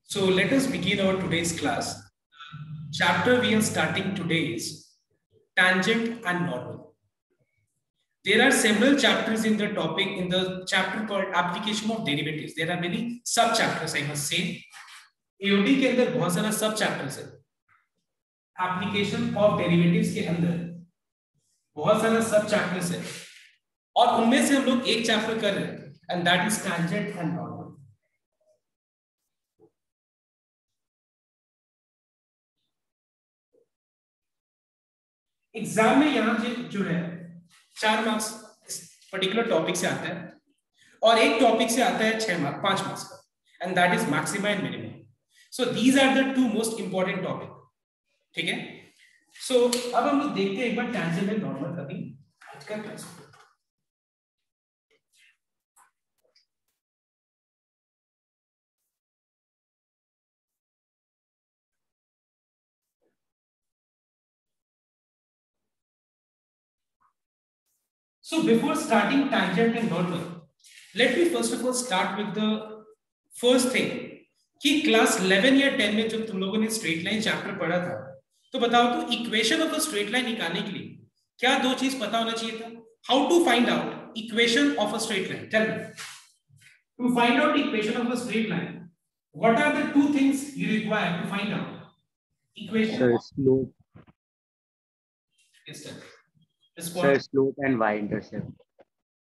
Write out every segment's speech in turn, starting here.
So let us begin our today's class. Chapter we are starting today is tangent and normal. There are several chapters in the topic in the chapter called application of derivatives. There are many sub chapters, I must say. AOD के अंदर बहुत सारा सब chapters है. Application of derivatives के अंदर बहुत सारा सब चैप्टर्स है और उनमें से हम लोग एक चैप्टर कर रहे हैं and that is tangent and normal. Exam में यहाँ जो है 4 मार्क्स इस पर्टिकुलर टॉपिक से आता है और एक टॉपिक से आता है 5 मार्क्स का and that is maxima and minimum. So these are the 2 most important topic. ठीक है. सो अब हम लोग देखते हैं एक बार टैंजेंट एंड नॉर्मल अभी आज का class. So before starting tangent and normal, let me first of all start with the first thing कि क्लास 11 या 10 में जब तुम लोगों ने स्ट्रेट लाइन चैप्टर पढ़ा था तो बताओ तो equation of a straight line निकालने के लिए क्या 2 चीज पता होना चाहिए था. How to find out equation of a straight line. Tell me, to find out equation of a straight line what are the 2 things you require to find out equation. Slope. Yes sir. Sir, slope and y-intercept.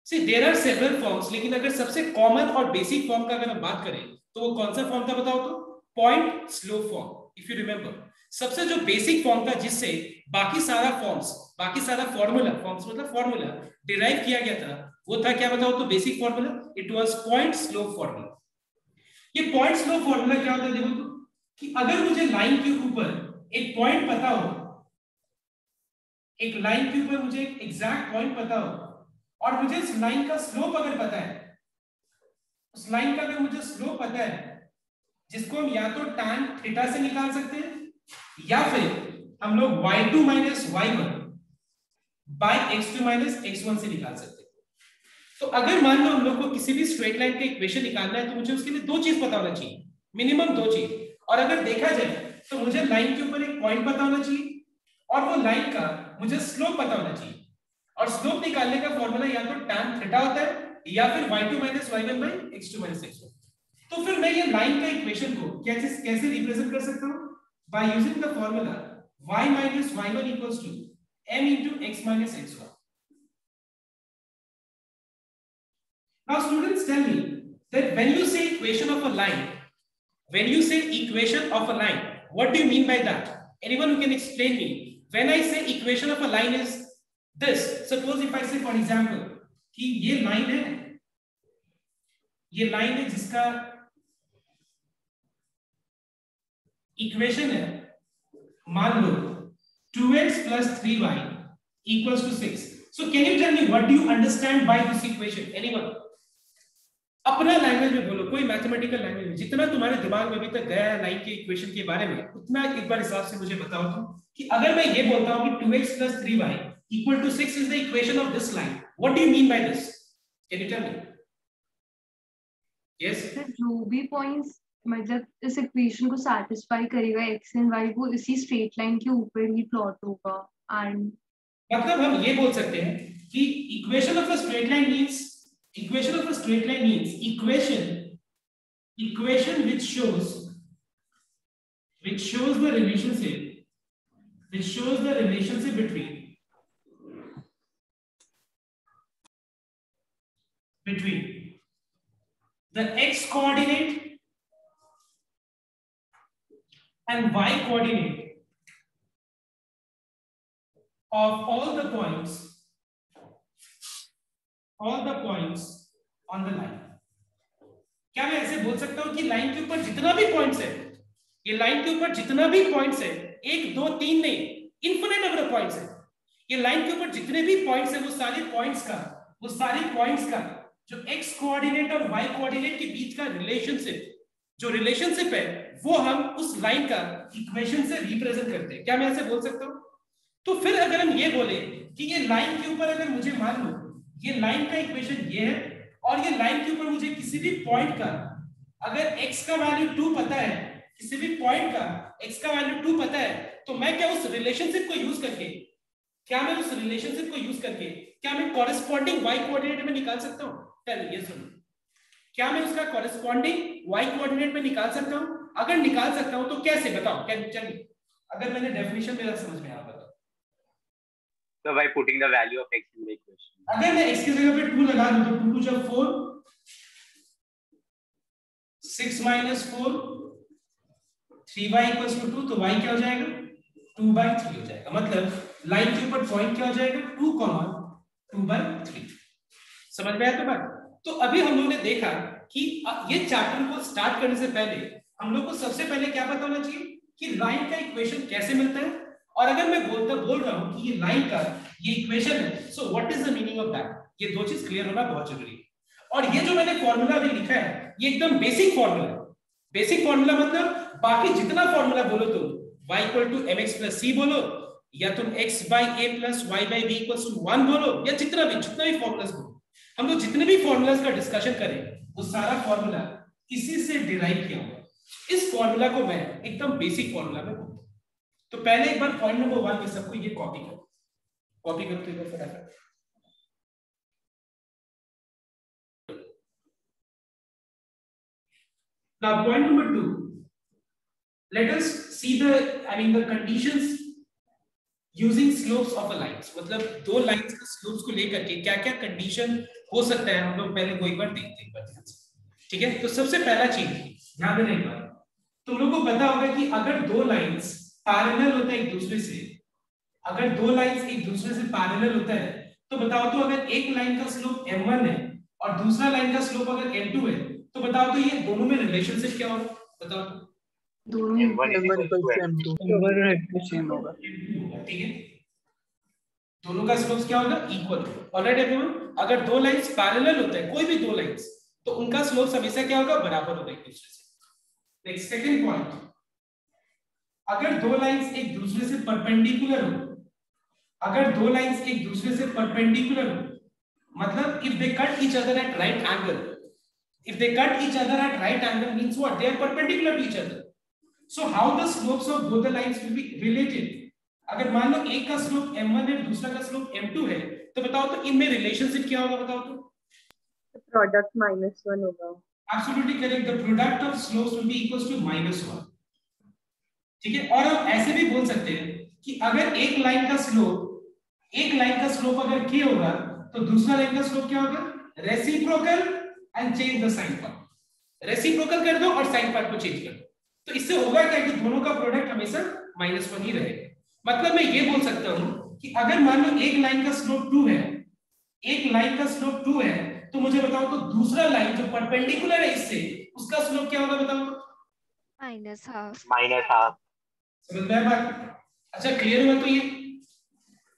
See, there are several forms, लेकिन अगर सबसे common और basic form का अगर हम बात करें तो वो कौन सा फॉर्म था बताओ तो. Point slope form. If you remember, सबसे जो बेसिक फॉर्म था जिससे बाकी सारा फॉर्मूला मतलब डिराइव किया गया था वो था क्या बताओ तो basic formula. It was point slope formula. ये पॉइंट स्लोप फॉर्मूला क्या होता है देखो तो कि अगर मुझे लाइन के ऊपर एक पॉइंट पता हो, एक लाइन के ऊपर मुझे एक एग्जैक्ट पॉइंट पता हो और मुझे इस लाइन का स्लोप अगर पता है, उस लाइन का अगर मुझे स्लोप पता है जिसको हम या तो tan थीटा से निकाल सकते हैं या फिर हम लोग y2 minus y1 bye x2 minus x1 से निकाल सकते हैं. तो अगर मान लो हम लोग को किसी भी स्ट्रेट लाइन का इक्वेशन निकालना है तो मुझे उसके लिए 2 चीज पता होना चाहिए, मिनिमम 2 चीज. और अगर देखा जाए तो मुझे लाइन के ऊपर एक पॉइंट पता होना चाहिए और वो लाइन का मुझे स्लोप पता होना चाहिए. और स्लोप निकालने का फॉर्मूला या तो tan थीटा होता है या फिर y2 minus y1 bye x2 minus x1. तो फिर मैं ये लाइन का इक्वेशन को कैसे रिप्रेजेंट कर सकता हूं? By using the formula y minus y1 equals to m into x minus x1. Now students, tell me that when you say equation of a line, what do you mean by that? Anyone who can explain me? When I say equation of a line is this, suppose if I say for example कि ये line है जिसका equation है मान लो 2x plus 3y equals to 6. So can you tell me what do you understand by this equation? Anyone? अपना language में बोलो, कोई मैथमेटिकल लैंग्वेज में, जितना तुम्हारे दिमाग में अभी तक गया है लाइन के इक्वेशन के बारे में उतना एक बार हिसाब से मुझे बताओ तुम कि अगर मैं ये बोलता हूं कि 2x plus 3y equal to 6 is the equation of this line, what do you mean by this? Can you tell me? Yes, जो भी पॉइंट्स मतलब इस इक्वेशन को सैटिस्फाई करेगा x एंड y वो इसी स्ट्रेट लाइन के ऊपर ही प्लॉट होगा. एंड मतलब हम ये बोल सकते हैं कि equation of a straight line means equation which shows the relationship between the x coordinate and y coordinate of all the points on the line. क्या मैं ऐसे बोल सकता हूं कि लाइन के ऊपर जितना भी पॉइंट्स है, ये लाइन के ऊपर जितना भी पॉइंट्स है, 1 2 3 नहीं, इनफिनिट नंबर ऑफ पॉइंट्स है. ये लाइन के ऊपर जितने भी पॉइंट्स है वो सारे पॉइंट्स का जो x कोऑर्डिनेट और y कोऑर्डिनेट के बीच का रिलेशनशिप है वो हम उस लाइन का इक्वेशन से रिप्रेजेंट करते हैं. क्या मैं ऐसे बोल सकता हूं? तो फिर अगर हम ये बोले कि ये लाइन के ऊपर अगर मुझे मान लो ये लाइन का इक्वेशन ये है और ये लाइन के ऊपर मुझे किसी भी पॉइंट का अगर x का वैल्यू 2 पता है, किसी भी पॉइंट का x का वैल्यू 2 पता है, तो मैं क्या उस रिलेशनशिप को यूज करके क्या मैं कॉरेस्पॉन्डिंग y कोऑर्डिनेट में निकाल सकता हूं? चलिए ये सुनो, क्या मैं उसका कॉरेस्पॉन्डिंग y कोऑर्डिनेट में निकाल सकता हूं? अगर निकाल सकता हूं तो कैसे, बताओ। चलिए अगर मैंने डेफिनेशन मेरा समझ में आ रहा, So by putting the value of x in the equation. अगर मैं x की जगह पे 2 लगा दूं तो 2 2 जब 4, 6 minus 4, 3y equals to 2, तो y क्या हो जाएगा? 2/3 हो जाएगा। मतलब लाइन के ऊपर पॉइंट क्या हो जाएगा? 2, 2/3। समझ में आया तो बात? तो अभी हम लोगों ने देखा कि ये चैप्टर को स्टार्ट करने से पहले हम लोग को सबसे पहले क्या पता होना चाहिए कि लाइन का इक्वेशन कैसे मिलता है, और अगर मैं बोल रहा हूं कि ये लाइन का ये इक्वेशन है, so what is the meaning of that, ये दो चीज क्लियर होना बहुत जरूरी है। और ये जो मैंने फॉर्मूला भी लिखा है ये एकदम बेसिक फॉर्मूला है। बेसिक फॉर्मूला मतलब बाकी जितना फॉर्मूला बोलो तुम y = mx + c बोलो, या तुम x/a + y/b = 1 बोलो, या जितना भी फॉर्मूलास बोलो, हम लोग जितने भी फॉर्मूलास का डिस्कशन करें वो सारा फॉर्मूला इसी से डिराइव किया हुआ है। इस फॉर्मूला को मैं एकदम बेसिक फॉर्मूला में बोलता हूं। तो पहले एक बार पॉइंट नंबर 1 में सबको ये कॉपी करो तो एक बार फटाफट। Now point number 2, let us see the conditions using slopes of a lines। मतलब दो लाइंस के स्लोप्स को लेकर के क्या क्या कंडीशन हो सकता है, हम लोग पहले वो एक बार देखते हैं ध्यान से, ठीक है। तो सबसे पहला चीज ध्यान देना एक बार, तुम लोगों को पता होगा कि अगर दो लाइंस पैरेलल होता है एक दूसरे से, अगर दो लाइंस एक दूसरे से पैरेलल होता है तो बताओ तो अगर एक लाइन का स्लोप m1 है और दूसरा लाइन का स्लोप अगर m2 है तो बताओ तो ये दोनों में रिलेशनशिप क्या होगा, बताओ तो। दोनों सेम होगा, ठीक है, दोनों का स्लोप क्या होगा? इक्वल। ऑलराइट एवरीवन, अगर दो लाइंस पैरेलल होते हैं, कोई भी दो लाइंस, तो उनका स्लोप हमेशा क्या होगा? बराबर होगा एक दूसरे से। नेक्स्ट सेकंड पॉइंट, अगर दो लाइंस एक दूसरे से परपेंडिकुलर हो, अगर दो लाइंस एक दूसरे से परपेंडिकुलर हो, मतलब if they cut each other at right angle, if they cut each other at right angle means what? They are perpendicular to each other. So how the slopes of both the lines will be related? अगर मान लो एक का slope m1 है दूसरा का slope m2 है, तो बताओ तो इनमें रिलेशनशिप क्या होगा, बताओ तो। प्रोडक्ट -1 होगा। Absolutely correct. The product of slopes will be equals to -1. ठीक है, और हम ऐसे भी बोल सकते हैं कि अगर एक लाइन का स्लोप अगर k होगा तो दूसरा लाइन का स्लोप क्या होगा? Reciprocal and change the sign part. Reciprocal कर दो और साइन पार्ट को चेंज कर दो, तो इससे होगा क्या कि दोनों का प्रोडक्ट हमेशा -1 ही रहेगा। मतलब मैं ये बोल सकता हूं कि अगर मान लो एक लाइन का स्लोप 2 है, एक लाइन का स्लोप 2 है, तो मुझे बताओ तो दूसरा लाइन जो परपेंडिकुलर है इससे, उसका स्लोप क्या होगा, बताओ तो। -1/2। समझ में आया बात? अच्छा क्लियर हुआ? तो ये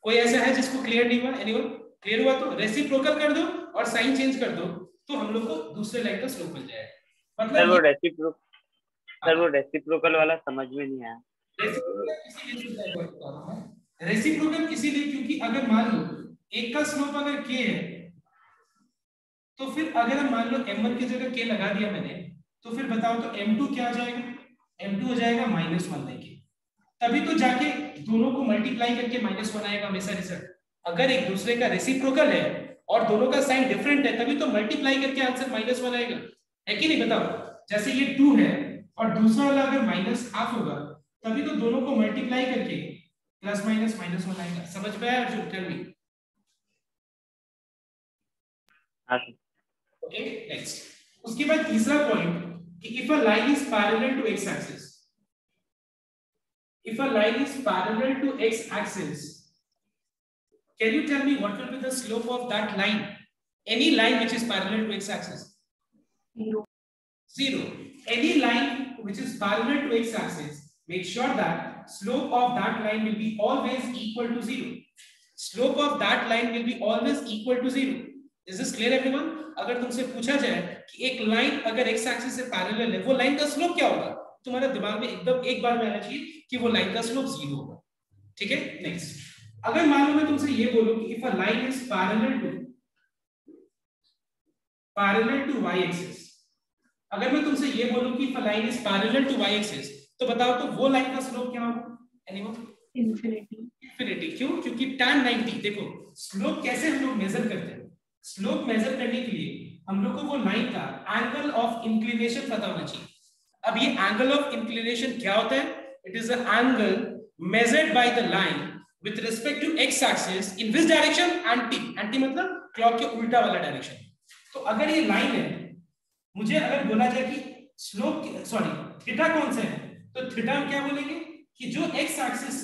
कोई ऐसा है जिसको क्लियर नहीं हुआ? एनीवन क्लियर हुआ? तो रेसिप्रोकल कर दो और साइन चेंज कर दो तो हम लोग को दूसरे लाइन का स्लोप मिल जाएगा। मतलब वो रेसिप्रोकल वाला समझ में नहीं आया। रेसिप्रोकल इसीलिए क्योंकि अगर मान लो एक का स्लोप अगर k है, तो फिर अगर हम मान लो m1 की जगह k लगा दिया मैंने, तो फिर बताओ तो m2 क्या हो जाएगा? m2 हो जाएगा -1 देखिए, तभी तो जाके दोनों को मल्टीप्लाई करके -1 आएगा हमेशा रिजल्ट। अगर एक दूसरे का रेसिप्रोकल है और दोनों का साइन डिफरेंट है, तभी तो मल्टीप्लाई करके आंसर -1 आएगा, है कि नहीं? बताओ, जैसे ये 2 है और दूसरा वाला अगर -1/2 होगा, तभी तो दोनों को मल्टीप्लाई करके ±-1 आएगा। समझ में आया Arjun? Tell me. Okay next, उसके बाद तीसरा पॉइंट कि if a line is parallel to x axis, if a line is parallel to x axis, can you tell me what will be the slope of that line? Any line which is parallel to x axis? 0. Any line which is parallel to x axis, make sure that slope of that line will be always equal to 0. Slope of that line will be always equal to 0. Is this clear everyone? अगर तुमसे पूछा जाए कि एक line अगर x axis से parallel है, वो लाइन का स्लोप क्या होगा, तुम्हारे दिमाग में एकदम एक बार में आना चाहिए कि वो लाइन का स्लोप 0 होगा। ठीक है, नेक्स्ट, अगर मान लो मैं तुमसे ये बोलूं कि if a line is parallel to y axis, अगर मैं तुमसे ये बोलूं कि line is parallel to y axis, तो बताओ तो वो लाइन का स्लोप क्या होगा? एनीवन? इंफिनिटी। इंफिनिटी। क्यों? क्योंकि tan 90, देखो स्लोप कैसे हम लोग मेजर करते हैं, स्लोप मेजर करने के लिए हम लोग को वो लाइन का एंगल ऑफ इंक्लिनेशन पता होना चाहिए। अब ये एंगल ऑफ इंक्लिनेशन क्या होता है? It is the angle measured by the line with respect to X axis in which direction? Anti. Anti मतलब क्लॉक के उल्टा वाला डायरेक्शन। तो अगर ये लाइन है, मुझे अगर बोला जाए कि स्लोप थीटा कौन सा है, तो थीटा हम क्या बोलेंगे कि जो एक्स एक्सिस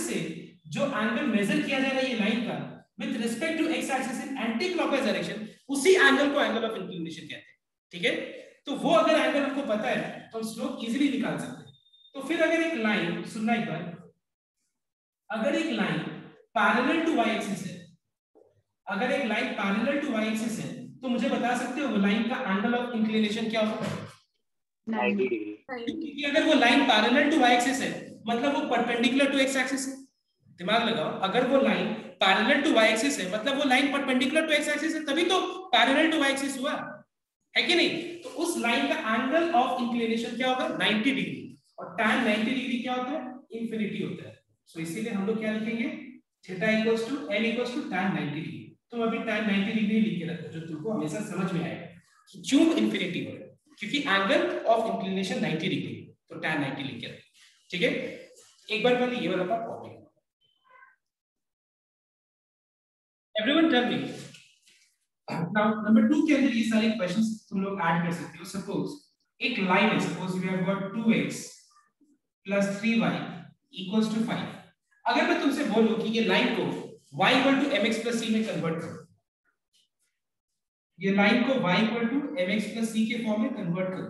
से जो एंगल मेजर किया जा रहा है ये लाइन का with respect to X axis in anti clockwise direction, उसी एंगल को एंगल ऑफ इंक्लिनेशन कहते हैं। ठीक है, तो वो अगर एंगल हमको पता है तो हम स्लोप इजीली निकाल सकते हैं। तो फिर अगर एक लाइन, सुनना एक बार, अगर एक line parallel to Y axis है, अगर एक line parallel to Y axis है, तो मुझे बता सकते हो वो लाइन का एंगल ऑफ इंक्लिनेशन क्या होगा? 90 डिग्री। क्योंकि अगर वो line parallel to Y axis है मतलब वो परपेंडिकुलर टू एक्स एक्सिस है। दिमाग लगाओ, अगर वो line parallel to Y axis है मतलब वो line perpendicular to X axis है, तभी तो पैरेलल टू वाई एक्सिस हुआ है कि नहीं? तो उस लाइन का एंगल ऑफ इंक्लिनेशन क्या होगा? 90 डिग्री। और tan 90 डिग्री क्या होता है? इंफिनिटी होता है। सो इसीलिए हम लोग क्या लिखेंगे? Theta equals to n equals to tan 90 degree. तुम अभी tan 90 डिग्री लिख के रखो, जो तुमको हमेशा समझ में आएगा कि क्यों इंफिनिटी हो रहा है, क्योंकि एंगल ऑफ इंक्लिनेशन 90 डिग्री, तो tan 90 लिख के रखो। ठीक है, एक बार पहले ये वाला part copy. Everyone tell me now number 2 के अंदर ये सारे क्वेश्चंस तुम लोग ऐड कर सकते हो। सपोज एक लाइन है, suppose we have got 2x plus 3y equals to 5। अगर मैं तुमसे बोलूं कि ये लाइन को y equal to mx plus c में कन्वर्ट करो, ये लाइन को y equal to mx plus c के फॉर्म में कन्वर्ट करो,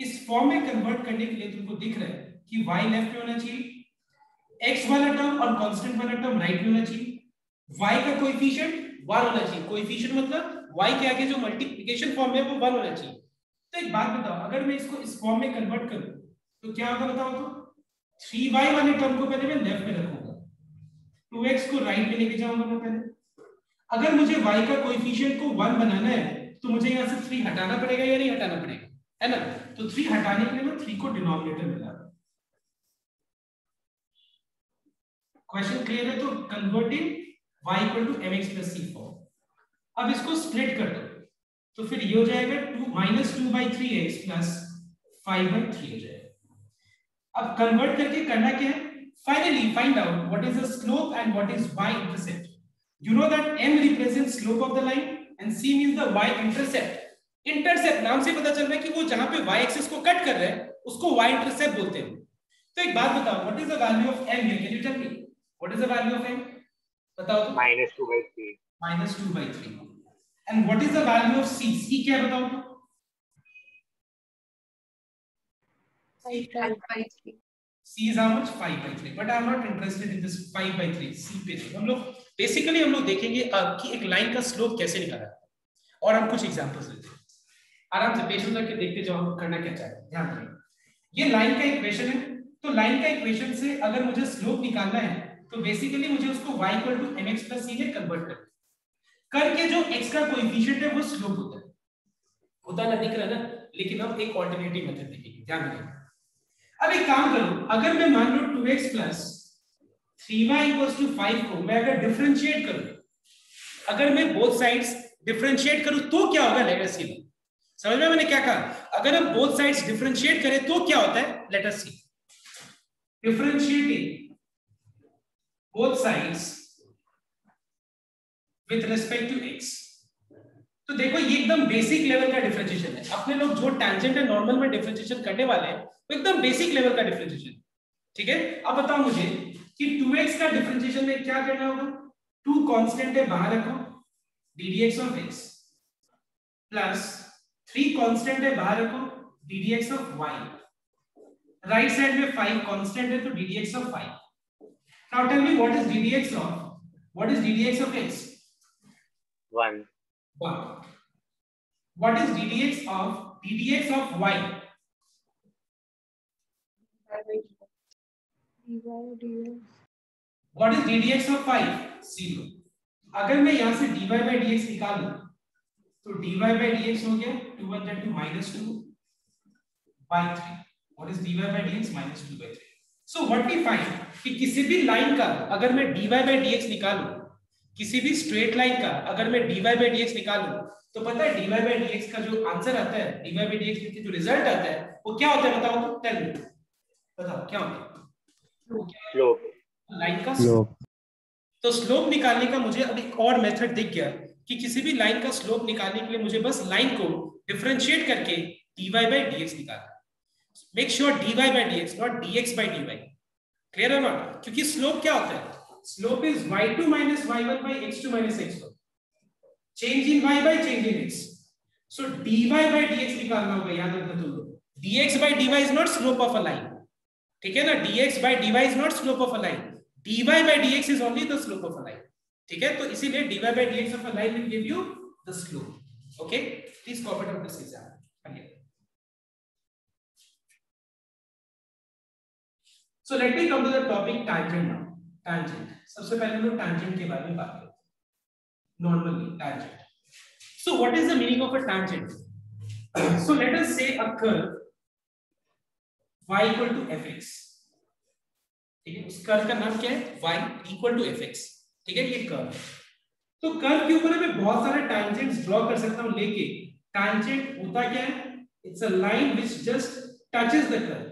इस फॉर्म में कन्वर्ट करने के लिए तुमको दिख रहा है कि y लेफ्ट में होना चाहिए, x वाला टर्म और कांस्टेंट वाला टर्म राइट में होना चाहिए, y का कोएफिशिएंट 1 होना चाहिए। कोएफिशिएंट मतलब y के आगे जो मल्टीप्लिकेशन फॉर्म है वो 1 होना चाहिए। तो एक बात बताओ, अगर मैं इसको इस फॉर्म में कन्वर्ट करूं तो क्या होगा बताओ तो? 3y वाले टर्म को पहले मैं लेफ्ट में रखूंगा, 2x को राइट में लेके जाऊंगा मैं पहले। अगर मुझे y का कोएफिशिएंट को 1 बनाना है तो मुझे यहां से 3 हटाना पड़ेगा या नहीं हटाना पड़ेगा, है ना? तो 3 हटाने के लिए मैं 3 को डिनोमिनेटर में ला रहा हूं। क्वेश्चन क्लियर है? तो converting y equal to mx plus c form. अब इसको स्प्लिट कर दो तो फिर ये हो जाएगा 2-2/3x प्लस 5/3 हो जाएगा। अब कन्वर्ट करके करना क्या है? Finally find out what is the slope and what is y intercept. You know that m represents slope of the line and c means the y intercept. Intercept नाम से पता चल रहा है कि वो जहां पे y एक्सिस को कट कर रहा है उसको y इंटरसेप्ट बोलते हैं। तो एक बात बताओ, what is the value of m here? Can you tell me what is the value of m? बताओ तो। -2/3। -2/3। And what is the value of c? c क्या है बताओ तो? 5/3। c is how much? 5/3. But I am not interested in this 5/3. c पे हम लोग basically हम लोग देखेंगे कि एक लाइन का स्लोप कैसे निकाला है, और हम कुछ एग्जांपल्स लेते हैं। आराम से पेशेंस रख के देखते जाओ हम करना क्या चाहते हैं। ध्यान रखिए, ये लाइन का इक्वेशन है, तो लाइन का इक्वेशन से अगर मुझे स्लोप निकालना है तो बेसिकली मुझे उसको y = mx + c में कन्वर्ट करके जो x का कोएफिशिएंट है वो स्लोप होता ना, दिख रहा है ना? लेकिन हम एक अल्टरनेटिव मेथड देखेंगे, ध्यान रखिए। अब एक काम करो, अगर मैं मान लो 2x + 3y = 5 को मैं अगर डिफरेंशिएट करूं, अगर मैं बोथ साइड्स डिफरेंशिएट करूं तो क्या होगा? लेट अस सी। समझ में मैंने क्या कहा? अगर हम बोथ साइड्स डिफरेंशिएट करें तो क्या होता है? Let us see. Differentiating both sides with respect to x। तो देखो ये एकदम बेसिक लेवल का डिफरेंशिएशन है। अपने लोग जो टेंजेंट एंड नॉर्मल में डिफरेंशिएशन करने वाले हैं वो एकदम बेसिक लेवल का डिफरेंशिएशन, ठीक है? अब बताओ मुझे कि 2x का डिफरेंशिएशन में क्या करना होगा? 2 कांस्टेंट है बाहर रखो, ddx of x, plus 3 constant है बाहर रखो, ddx of y। Right side में 5 कांस्टेंट है तो ddx of 5। Now tell me what is ddx of x? 1. 1. What is ddx of y? What is ddx of 5? 0. अगर मैं यहां से dy by dx निकालूं तो dy by dx हो गया 2 1 10 to -2/3. What is dy by dx? -2/3. So what we find कि किसी भी लाइन का अगर मैं dy by dx निकालूं, किसी भी स्ट्रेट लाइन का अगर मैं dy by dx निकालूं, तो पता है dy by dx का जो आंसर आता है, dy by dx का जो रिजल्ट आता है वो क्या होता है बताओ तो? टेल मी, बताओ क्या होता है? स्लोप, लाइन का स्लोप. तो स्लोप निकालने का मुझे अब एक और मेथड दिख गया कि किसी भी लाइन का स्लोप निकालने के लिए मुझे बस लाइन को डिफरेंशिएट करके dy by dx निकालना. Make sure dy by dx not dx by dy. Clear है नॉट? क्योंकि स्लोप क्या होता है? Slope is y2 minus y1 by x2 minus x1. Change in y by change in x. So dy by dx निकालना होगा, याद रखना तुम लोग. dx by dy is not slope of a line. ठीक है ना? dx by dy is not slope of a line. dy by dx is only the slope of a line. ठीक है? तो इसीलिए dy by dx of a line will give you the slope. Okay? Please copy down this example. So let me come to the topic tangent now. Tangent. सबसे पहले हम लोग tangent के बारे में बात करते हैं. Normally tangent. So what is the meaning of a tangent? So let us say a curve y equal to fx. ठीक है? उस कर्व का नाम क्या है? y equal to fx. ठीक है? ये कर्व. तो कर्व के ऊपर मैं बहुत सारे tangents ड्रॉ कर सकता हूं, लेके tangent होता क्या है? It's a line which just touches the curve.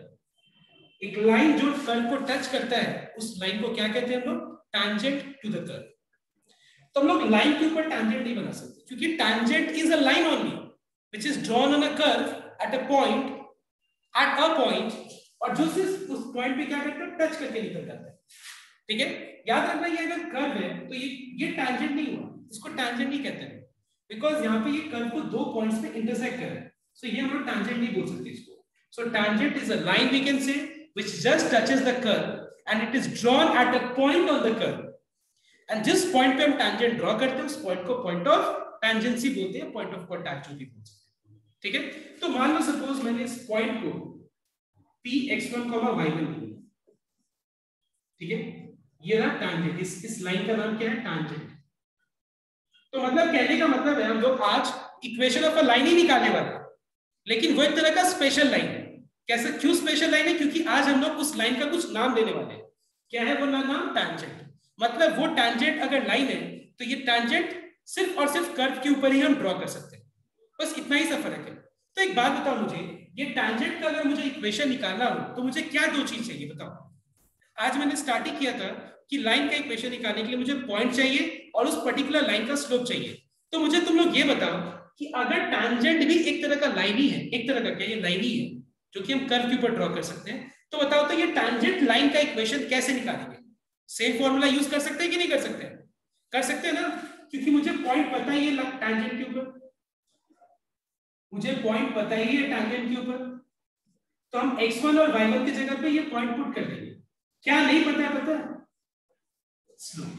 एक लाइन जो कर्व को टच करता है उस लाइन को क्या कहते हैं हम लोग? Tangent to the curve. तो हम लोग लाइन के ऊपर टैंजेंट नहीं बना सकते क्योंकि tangent is a line only which is drawn on a curve at a point और जो सिर्फ उस पॉइंट पे क्या करता है? टच करके निकल जाता है. ठीक है? याद रखना ये अगर कर्व है तो ये टैंजेंट नहीं हुआ, इसको टैंजेंट नहीं कहते हैं बिकॉज यहाँ पे ये कर्व को दो पॉइंट्स पे इंटरसेक्ट कर रहा है. सो ये हम लोग टैंजेंट नहीं बोल सकते इसको. So tangent is a line we can say which just touches the curve and it is drawn at a point on the curve. And जिस point पे हम tangent draw करते हैं उस point को point of tangency बोलते हैं, point of contact जो भी बोल सकते हैं. ठीक है? तो मान लो suppose मैंने इस point को px1, y1 लिया. ठीक है? ये रहा tangent. इस लाइन का नाम क्या है? tangent. तो मतलब कहने का मतलब है हम लोग आज इक्वेशन ऑफ अ लाइन ही निकालने वाले, लेकिन वो एक तरह का स्पेशल लाइन है. कैसे? क्यों स्पेशल लाइन है? क्योंकि आज हम लोग उस लाइन का कुछ नाम देने वाले हैं. क्या है वो नाम? टैंजेंट. मतलब वो टैंजेंट अगर लाइन है तो ये टैंजेंट सिर्फ और सिर्फ कर्व के ऊपर ही हम ड्रॉ कर सकते हैं. बस इतना ही सा फर्क है. तो एक बात बताओ मुझे, ये टैंजेंट का अगर मुझे इक्वेशन निकालना हो तो मुझे क्या दो चीज चाहिए बताओ? आज मैंने स्टार्ट ही किया था कि लाइन का इक्वेशन निकालने के लिए मुझे पॉइंट चाहिए और उस पर्टिकुलर लाइन का स्लोप चाहिए. तो मुझे तुम लोग ये बताओ कि अगर टैंजेंट भी एक तरह का लाइन ही है, एक तरह का क्या ये लाइन ही है जो कि हम कर्व के ऊपर ड्रॉ कर सकते हैं, तो बताओ तो ये टैंजेंट लाइन का इक्वेशन कैसे निकालेंगे? सेम फॉर्मूला यूज कर सकते हैं कि नहीं कर सकते? कर सकते हैं ना, क्योंकि मुझे पॉइंट पता ही है टैंजेंट के ऊपर. मुझे पॉइंट पता ही है टैंजेंट के ऊपर, तो हम x1 और y1 की जगह पे ये पॉइंट पुट कर देंगे. क्या नहीं पता है? पता है स्लोप.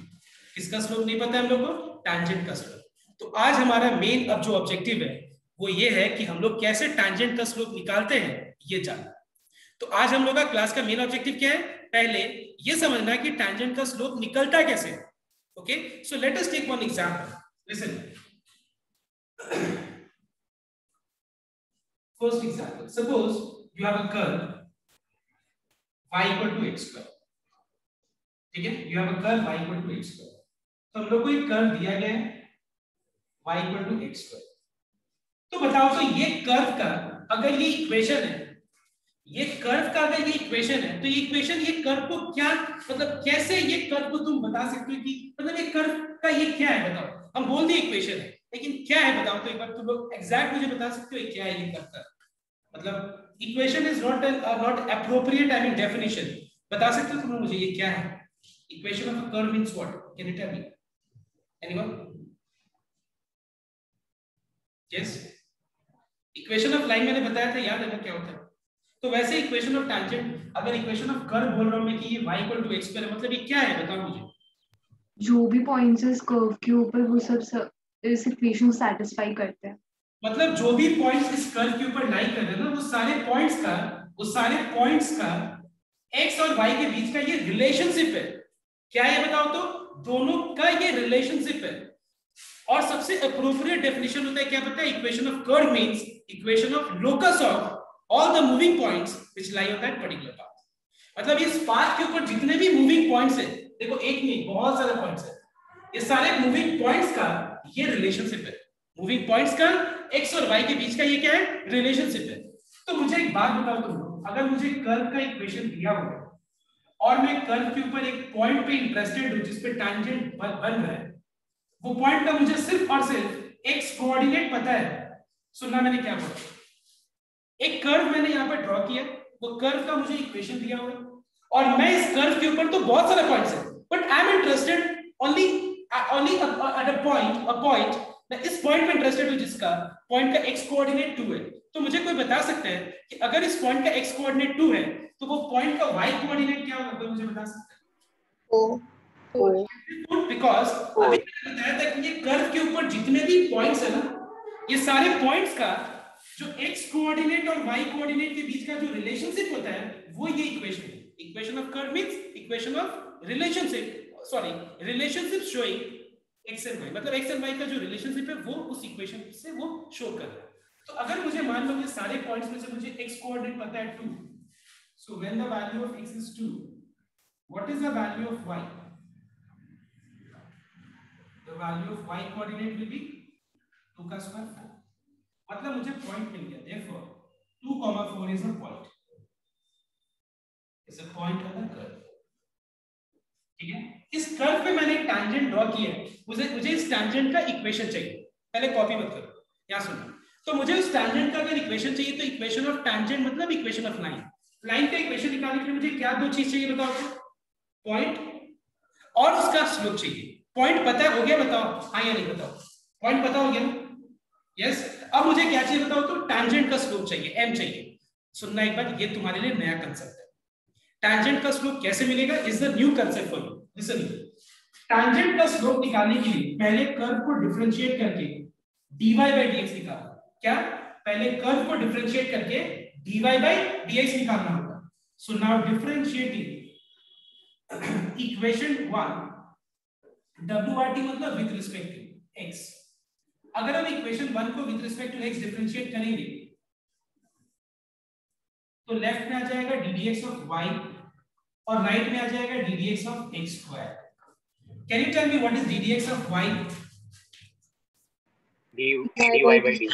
किसका स्लोप नहीं पता है हम लोग को? टैंजेंट का स्लोप. तो आज हमारा मेन अब जो ऑब्जेक्टिव है वो ये है कि हम लोग कैसे टैंजेंट का स्लोप निकालते हैं ये जानना. तो आज हम लोग का क्लास का मेन ऑब्जेक्टिव क्या है? पहले ये समझना कि टैंजेंट का स्लोप निकलता कैसे है. Okay, so let us take one example. Listen, first example, suppose you have a curve y equal to x square. ठीक है? You have a curve y equal to x square. तो हम लोग को एक कर्व दिया गया है y equal to x square. तो बताओ तो ये कर्व का अगर ये इक्वेशन है, ये कर्व का अगर ये इक्वेशन है, तो ये इक्वेशन ये कर्व को क्या मतलब कैसे ये कर्व को तुम बता सकते हो कि मतलब ये कर्व का ये क्या है? बताओ. हम बोल दिए इक्वेशन है, लेकिन क्या है बताओ तो एक बार तुम लोग एग्जैक्ट मुझे बता सकते हो ये क्या है ये कर्व का? मतलब equation is not appropriate, I mean definition. बता सकते हो तुम लोग मुझे ये क्या है? Equation of a curve means what? Can you tell me? Anyone? Yes, equation of line मैंने बताया था, याद है ना क्या होता है? तो वैसे इक्वेशन ऑफ टैंजेंट, अगर इक्वेशन ऑफ कर्व बोल रहा हूं मैं कि ये y equal to x square है, मतलब ये क्या है बताओ मुझे? जो भी पॉइंट्स इस कर्व के ऊपर वो सब इस इक्वेशन को सैटिस्फाई करते हैं. मतलब जो भी पॉइंट्स इस कर्व के ऊपर लाई कर रहे हैं ना, वो सारे पॉइंट्स का x और y के बीच का ये रिलेशनशिप है. क्या है बताओ तो? दोनों का ये रिलेशनशिप है. और सबसे अप्रोप्रिएट डेफिनेशन होता है क्या पता है? Equation of curve means equation of locus of all the moving points which lie on that particular path. मतलब इस पाथ के ऊपर जितने भी मूविंग पॉइंट्स हैं, देखो एक नहीं बहुत सारे पॉइंट्स हैं, ये सारे मूविंग पॉइंट्स का ये रिलेशनशिप है। मूविंग पॉइंट्स का x और y के बीच का ये क्या है? रिलेशनशिप है। तो मुझे एक बात बताओ तुम, अगर मुझे कर्व का इक्वेशन दिया हुआ और मैं कर्व के ऊपर एक पॉइंट पे इंटरेस्टेड हूं जिस पे टैंजेंट बन रहा है, वो पॉइंट का मुझे सिर्फ और सिर्फ x कोऑर्डिनेट पता है। सुनना मैंने क्या बोला, एक कर्व मैंने यहाँ पर ड्रॉ किया, वो कर्व का मुझे इक्वेशन दिया हुआ है और मैं इस कर्व के ऊपर तो बहुत सारे पॉइंट्स हैं, but I am interested only at a point. मैं इस पॉइंट में इंटरेस्टेड हूं जिसका पॉइंट का x कोऑर्डिनेट 2 है। तो मुझे कोई बता सकता है कि अगर इस पॉइंट का x कोऑर्डिनेट 2 है तो वो पॉइंट का y कोऑर्डिनेट क्या होगा? कोई मुझे बता सकता है? बिकॉज अभी मैंने बताया था कि ये कर्व के ऊपर जितने भी पॉइंट्स है ना, ये सारे पॉइंट्स का जो x कोऑर्डिनेट और y कोऑर्डिनेट के बीच का जो रिलेशनशिप होता है वो ये इक्वेशन है। Equation of curve means equation of relationship, sorry relationship showing x and y, मतलब x एंड y का जो रिलेशनशिप है वो उस इक्वेशन से वो शो कर रहा है। तो अगर मुझे मान लो कि सारे पॉइंट्स में से मुझे x कोऑर्डिनेट पता है 2, so when the value of x is 2, what is the value of y? The value of y coordinate will be 2 का स्क्वायर 4। मतलब मुझे पॉइंट मिल गया, therefore 2, 4 is a point, is a point on the curve। ठीक है, इस curve पे मैंने एक टैंजेंट ड्रॉ किया है, मुझे इस टैंजेंट का इक्वेशन चाहिए। पहले कॉपी मत करो, यहां सुनो। तो मुझे उस टैंजेंट का अगर इक्वेशन चाहिए तो इक्वेशन ऑफ टैंजेंट मतलब इक्वेशन ऑफ लाइन। लाइन का इक्वेशन निकालने के लिए मुझे क्या दो चीज चाहिए बताओ? पॉइंट और उसका स्लोप चाहिए। पॉइंट पता है, हो गया? बताओ हाँ या नहीं, बताओ। पॉइंट पता हो गया? यस। अब मुझे क्या चाहिए बताओ? तो टैंजेंट का स्लोप चाहिए, m चाहिए। सुनना एक बात, ये तुम्हारे लिए नया कंसेप्ट है। टैंजेंट का स्लोप कैसे मिलेगा? Is the new concept for you. Listen, tangent का स्लोप निकालने के लिए पहले कर्व को डिफरेंशिएट करके dy by dx निकालना। क्या? पहले कर्व को डिफरेंशिएट करके dy by dx निकालना होगा। So now differentiating equation 1 WRT मतलब विद रिस्पेक्ट टू x। अगर हम इक्वेशन 1 को with respect to x differentiate करेंगे तो लेफ्ट में आ जाएगा ddx ऑफ y और राइट में आ जाएगा ddx of x square. Can you tell me what is ddx of y? dy by dx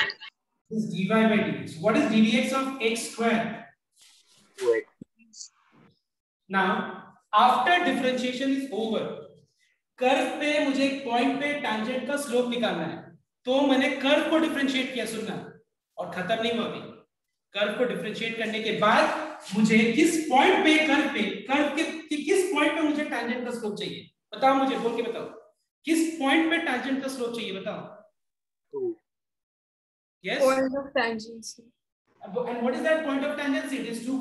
is dy by dx. What is ddx of x square? 2x। Now after differentiation is over, curve पे मुझे एक point पे tangent का slope निकालना है, तो मैंने curve को डिफरेंशिएट किया, सुनना, और खत्म नहीं हुआ अभी। कर्व को डिफरेंशिएट करने के बाद मुझे किस पॉइंट पे कर्व के किस पॉइंट पे मुझे टैंजेंट का स्लोप चाहिए? बताओ मुझे, बोल के बताओ, किस पॉइंट पे टैंजेंट का स्लोप चाहिए? बताओ। 2। Yes. Point of tangency. And what is that point of tangency? It is 2,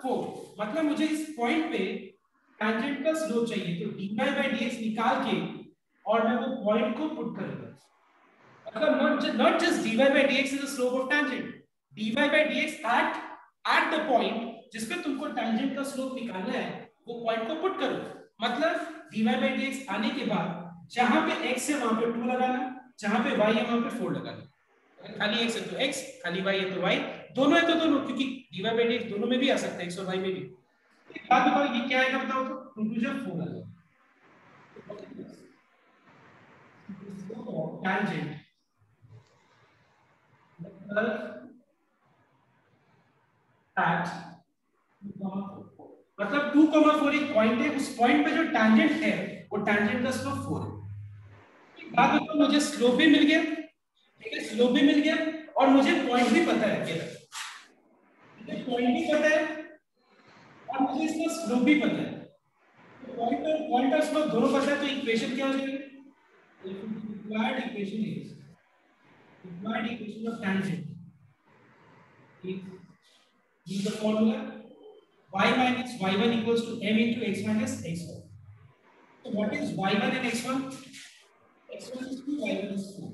4। मतलब मुझे इस पॉइंट पे टैंजेंट का स्लोप चाहिए, तो dy by dx निकाल के और मैं वो पॉइंट को पुट करूंगा। मतलब not just dy by dx is the slope of tangent, dy by dx at the point जिस पे तुमको टैंजेंट का स्लोप निकालना है वो पॉइंट को पुट करो। मतलब dy by dx आने के बाद जहां पे x है वहां पे 2 लगाना, जहां पे y है वहां पे 4 लगाना। खाली x है तो x, खाली y है तो y, दोनों है तो दोनों, क्योंकि dy by dx दोनों में भी आ सकता है, x और y में भी। एक बात बताओ, ये क्या आएगा बताओ तो? कंक्लूजन 4 आ जाएगा। टैंजेंट at 2, 4 मतलब 2, 4 एक पॉइंट है, उस पॉइंट पे जो टैंजेंट है वो टैंजेंट का स्लोप 4 है। एक बात बताओ, मुझे स्लोप भी मिल गया, ठीक है, स्लोप भी मिल गया और मुझे पॉइंट भी पता है, क्या मुझे पॉइंट भी पता है और मुझे इसका स्लोप भी पता है। तो पॉइंट और स्लोप दोनों पता है, तो इक्वेशन क्या हो जाएगी? Required equation is required equation of tangent is the formula y minus y1 equals to m into x minus x1. So what is y1 and x1? x1 is 2, y1 is 4.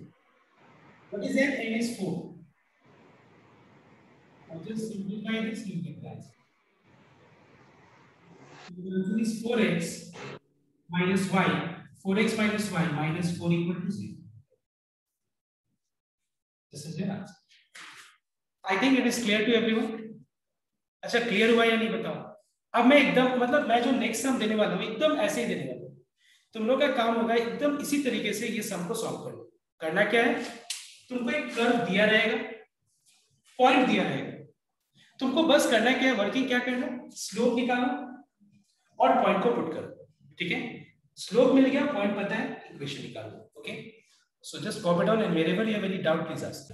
What is m? M is 4. I'll just simplify this, you get that. So is 4x minus y, 4x minus y minus 4 equal to 0. I think it is clear to everyone. अच्छा clear हुआ या नहीं बताओ। अब मैं एकदम मतलब मैं जो नेक्स्ट सम देने वाला हूँ एकदम ऐसे ही देने वाला हूँ। तुम लोग का काम होगा एकदम इसी तरीके से ये सम को सॉल्व करना। करना क्या है, तुमको एक कर्व दिया रहेगा, पॉइंट दिया रहेगा, तुमको बस करना क्या है, वर्किंग क्या करना है, स्लोप निकालो और पॉइंट को पुट करो। ठीक है, स्लोप मिल गया, पॉइंट पता है, इक्वेशन निकालो। Okay, so just copy down and wherever you have any doubt please ask.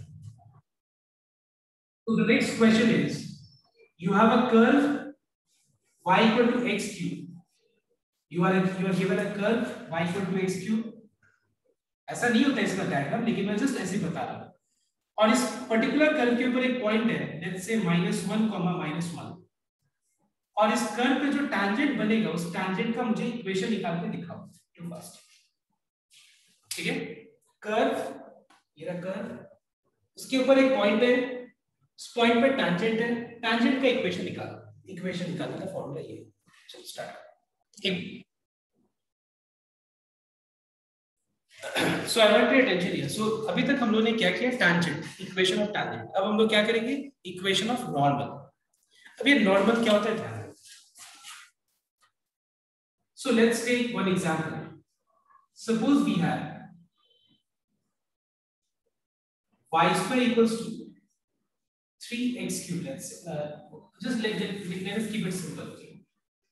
So the next question is, you have a curve y equal to x cube. You are given a curve y equal to x cube. ऐसा नहीं होता इसका diagram, लेकिन मैं just ऐसे बता रहा हूँ। और इस पर्टिकुलर कर्व के ऊपर एक पॉइंट है, लेट्स से -1, -1, और इस कर्व पे जो टैंजेंट बनेगा उस टैंजेंट का मुझे इक्वेशन निकाल के दिखाओ टू फर्स्ट। ठीक है, कर्व, ये रहा कर्व, उसके ऊपर एक पॉइंट है, उस पॉइंट पे टैंजेंट है, टैंजेंट का इक्वेशन निकालो। इक्वेशन निकालने का फॉर्मूला ये है। चलो start. So I want your attention here. So अभी तक हम लोगों ने क्या किया, टैंजेंट, इक्वेशन ऑफ टैंजेंट। अब हम लोग क्या करेंगे, इक्वेशन ऑफ नॉर्मल। अब ये नॉर्मल क्या होता है ध्यान रखो। So let's take one example. Suppose we have y square equals to 3x cube. Let's say, just let us keep it simple.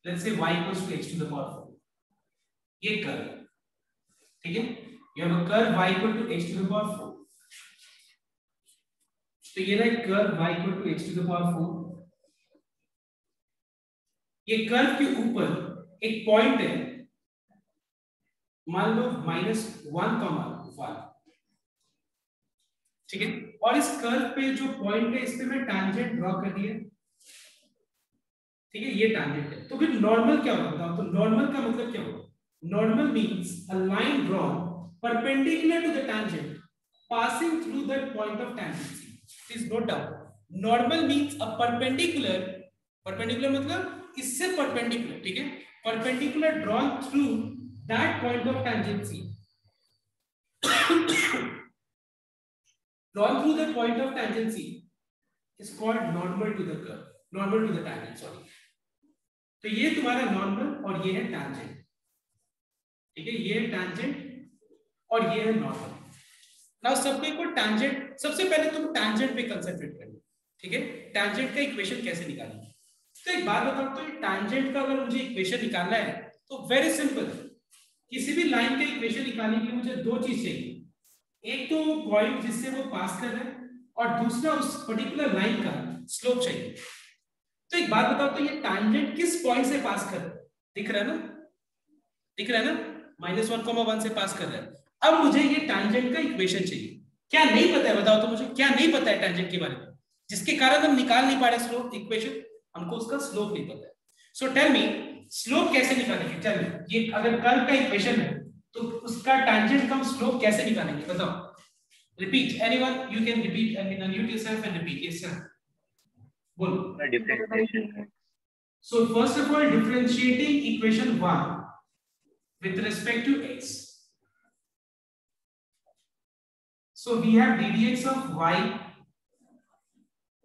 Let's say y equals to x to the power 4. ये curve, ठीक है, you have a curve y equal to x to the power 4. तो ये रहा curve y equal to x to the power 4. ये curve के ऊपर एक पॉइंट है, मान लो -1, ठीक है, और इस कर्व पे जो पॉइंट है इस पे मैं टैंजेंट ड्रॉ कर दिया। ठीक है, ये टैंजेंट है। तो फिर नॉर्मल क्या होता है, तो नॉर्मल का मतलब क्या होगा, normal means a line drawn perpendicular to the tangent passing through that point of tangency. Please note down, normal means a perpendicular मतलब इससे परपेंडिकुलर, ठीक है, perpendicular drawn through that point of tangency, drawn through the point of tangency is called normal to the curve, normal to the tangent, sorry. तो ये तुम्हारा normal और ये है टैंजेंट। ठीक है, ये है टैंजेंट और ये है नॉर्मल। नाउ सबको एक और टैंजेंट, सबसे पहले तुम टैंजेंट पे कंसंट्रेट करो। ठीक है, टैंजेंट का इक्वेशन कैसे निकालेंगे। तो एक बात बताओ, तो टैंजेंट का अगर मुझे इक्वेशन निकालना है तो वेरी सिंपल, किसी भी लाइन का इक्वेशन निकालने के लिए मुझे दो चीज चाहिए, एक तो पॉइंट जिससे वो पास कर रहा है और दूसरा उस पर्टिकुलर लाइन का स्लोप चाहिए। तो एक बात बताओ, तो ये टैंजेंट किस पॉइंट से पास कर रहा है, दिख रहा है ना, दिख रहा है ना, -1, 1 से पास कर रहा है। अब मुझे ये टैंजेंट का इक्वेशन चाहिए। क्या नहीं पता है बताओ तो मुझे, क्या नहीं पता है टैंजेंट के बारे में, जिसके कारण हम निकाल नहीं पा रहे स्लोप इक्वेशन, हमको उसका स्लोप नहीं पता है। सो टेल मी, स्लोप कैसे निकालेंगे। चल, ये अगर कर्व का इक्वेशन है तो उसका टैंजेंट का स्लोप कैसे निकालेंगे बताओ। Repeat, anyone, you can repeat and unmute yourself and repeat. Yes sir, बोलो। Differentiation. So first of all differentiating equation 1 with respect to x. So we have ddx of y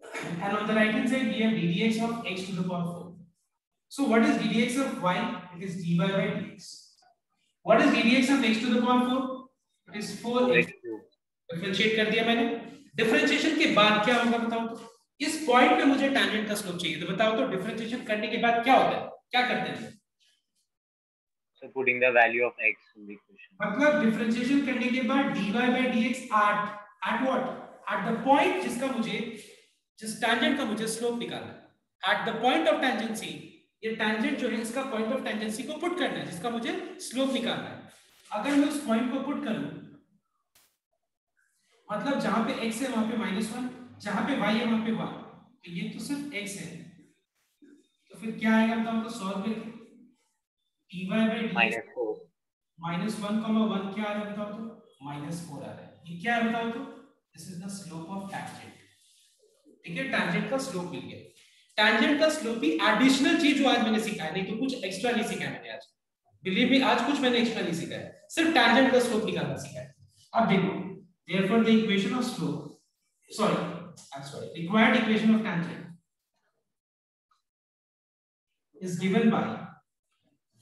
and on the right hand side we have ddx of x to the power 4. So what is ddx of y? It is dy by dx. What is ddx of x to the power 4? It is 4x. Differentiate कर दिया मैंने। Differentiation के बाद क्या होगा बताओ तो, इस पॉइंट पे मुझे टैंजेंट का स्लोप चाहिए, तो बताओ तो डिफरेंशिएशन करने के बाद क्या होता है, क्या करते हैं। So putting the value of x in the equation. मतलब डिफरेंशिएशन करने के बाद dy by dx at what, at the point जिसका मुझे, जिस टैंजेंट का मुझे स्लोप निकालना है, at the point of tangency, ये टैंजेंट जो है इसका पॉइंट ऑफ टेंजेंसी को पुट करना है, जिसका मुझे स्लोप निकालना है। अगर मैं उस पॉइंट को पुट करूं, मतलब जहां पे x है वहां पे -1, जहां पे y है वहां पे 1, तो ये तो सिर्फ x है, तो फिर क्या आएगा बताओ तो, सॉल्व करके dy by dx -4 -1, क्या आ रहा है बताओ तो, -4 आ रहा है। ये क्या है बताओ तो, this is the slope of tangent. ठीक है, टैंजेंट का स्लोप मिल गया। टैंजेंट का स्लोप भी एडिशनल चीज जो आज मैंने सिखाया, नहीं तो कुछ एक्स्ट्रा नहीं सिखाया मैंने आज, बिलीव मी, आज कुछ मैंने एक्स्ट्रा नहीं सिखाया, सिर्फ टैंजेंट का स्लोप निकालना सिखाया। अब देखो, therefore the equation of slope, sorry, I'm sorry, required equation of tangent is given by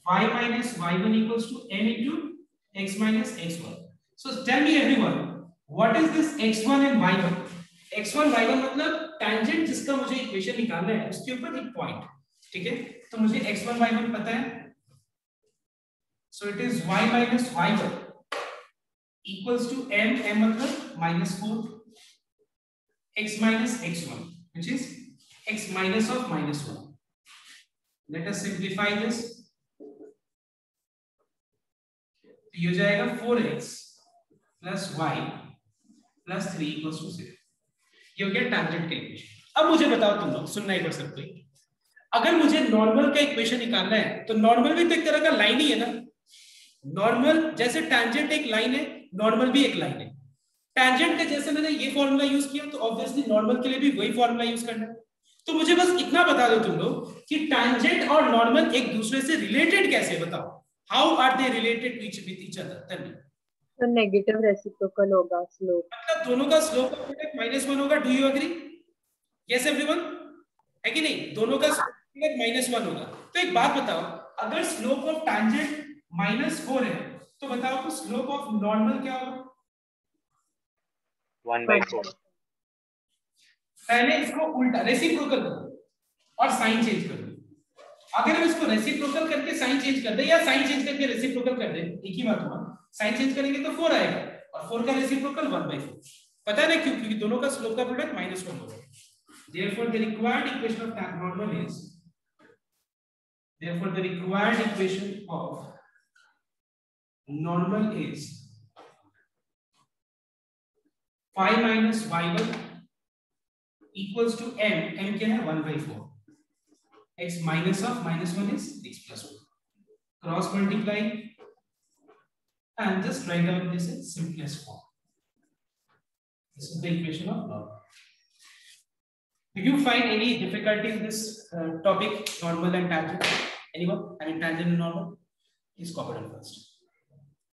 y minus y1 equals to m into x minus x1. So tell me everyone, what is this x1 and y1? x1 y1 मतलब tangent जिसका मुझे equation निकालना है उसके ऊपर एक point, ठीक है? तो मुझे x1 y1 पता है, so it is y minus y1 equals to m मतलब minus 4 x minus x1 which is x minus of minus 1. Let us simplify this. तो ये हो जाएगा 4x plus y plus 3 equals to 0. ये हो गया tangent का इक्वेशन. अब मुझे बताओ तुम लोग, सुनना एक बार सब कोई, अगर मुझे नॉर्मल का इक्वेशन निकालना है तो नॉर्मल भी तो एक तरह का लाइन ही है ना. नॉर्मल जैसे tangent एक लाइन है, नॉर्मल भी एक लाइन है. tangent के जैसे मैंने ये फॉर्मूला यूज किया तो ऑब्वियसली नॉर्मल के लिए भी वही फॉर्मूला यूज करना है. तो मुझे बस इतना बता दो तुम लोग कि tangent और नॉर्मल एक दूसरे से रिलेटेड कैसे, बताओ. How are they related with each other? Tell me. तो नेगेटिव रेसिप्रोकल होगा स्लोप, मतलब दोनों का स्लोप का प्रोडक्ट -1 होगा. Do you agree? Yes everyone, है कि नहीं? दोनों का स्लोप -1 होगा. तो एक बात बताओ, अगर स्लोप ऑफ tangent -4 है तो बताओ तो स्लोप ऑफ नॉर्मल क्या होगा? 1/4. पहले इसको उल्टा रेसिप्रोकल करो और साइन चेंज कर दो. अगर हम इसको रेसिप्रोकल करके साइन चेंज कर दे या साइन चेंज करके रेसिप्रोकल कर दे, एक ही बात हुआ. साइन चेंज करेंगे तो 4 आएगा और 4 का रेसिप्रोकल 1/4. पता है ना क्यों? क्योंकि दोनों का स्लोप का प्रोडक्ट -1 होगा. Therefore the required equation of normal is, therefore the required equation of normal is phi minus y1 equals to m. m क्या है? 1/4. x minus of -1 is x plus 1. Cross multiply and just write down this in simplest form. This is the equation of normal. Do you find any difficulty in this topic, normal and tangent? Anyone? I mean tangent and normal? Please copy it first.